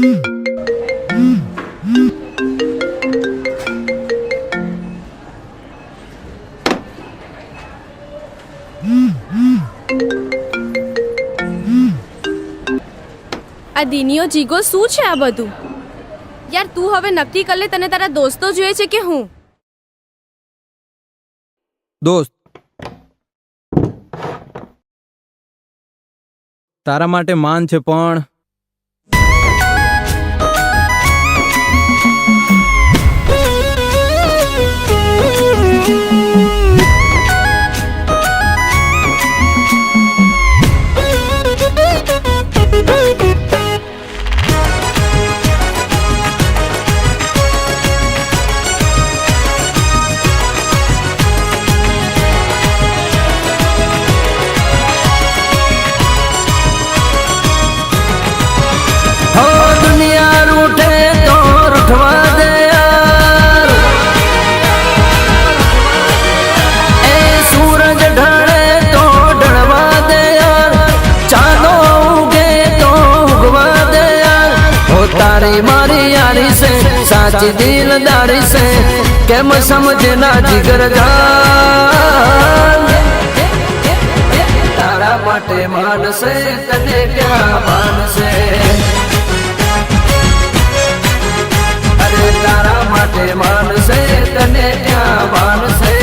આ દિનિયો જીગો શું છે આ બધું? યાર તું હવે નક્કી કર લે, તને તારા દોસ્તો જોઈએ છે કે હું? દોસ્ત, તારા માટે માન છે પણ साची दिलदारी से केम समझना जिगर जान तारा माटे मान से तने क्या मान से अरे तारा माटे मान से तने क्या मान से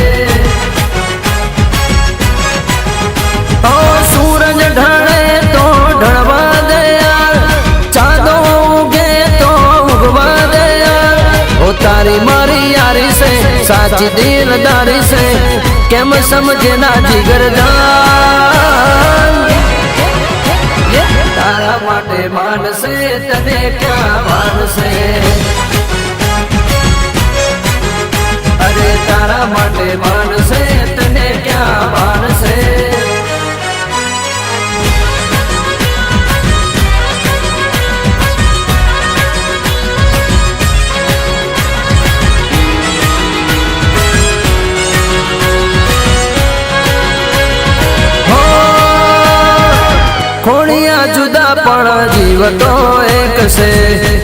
ओ सूरज ढले तो ढलवा दे यार, चांदो उगे तो उगवा दे यार, ओ तारी मारी यारी से साची दिलदारी से केम समझना जिगर जान तारा माटे मान से तने क्या मान से अरे तारा माटे मान से तने क्या मान से खोड़िया जुदा पण जीव तो एक से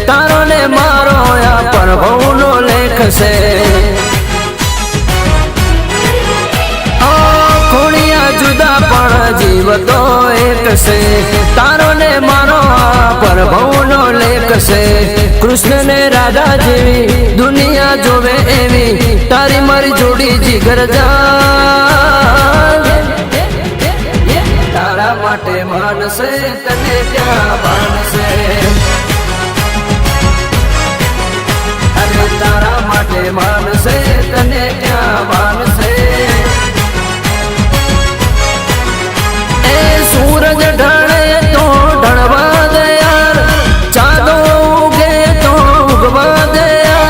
तारो ने मारो या प्रभु नो लेख से ओ खोड़िया जुदा पण जीव तो एक से तारो ने मारो प्रभु नो लेख से कृष्ण ने राधा जेवी दुनिया जोवे एवी तारी मारी जोड़ी जिगर जान तारा माटे मान से तने क्या मान से अरे तारा माटे मान से तने क्या मान से ए सूरज ढले तो ढलवा दे यार, चांदो उगे तो उगवा दे यार,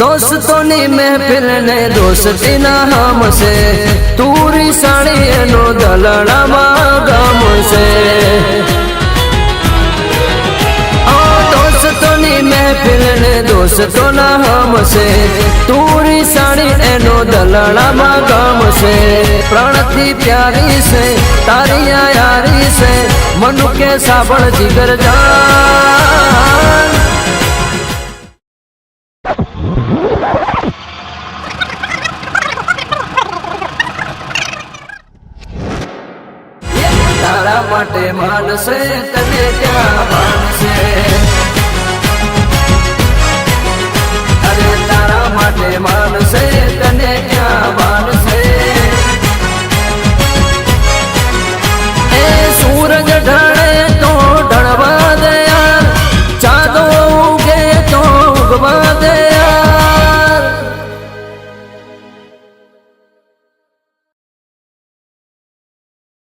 दोस्तों नी महफिल ने दोस्ती ना हम से तूरी साड़ी नो दलड़ा गम से दोस्तों नी महफिल ने दोस्तों ना हम से तूरी साड़ी एनो दलड़ा गम से प्रणति प्यारी से तारिया यारी से मनु के साबड़ जिगर जान तारा माटे मान से तने क्या मान से अरे तारा माटे मान से तने क्या मान से ए सूरज ढल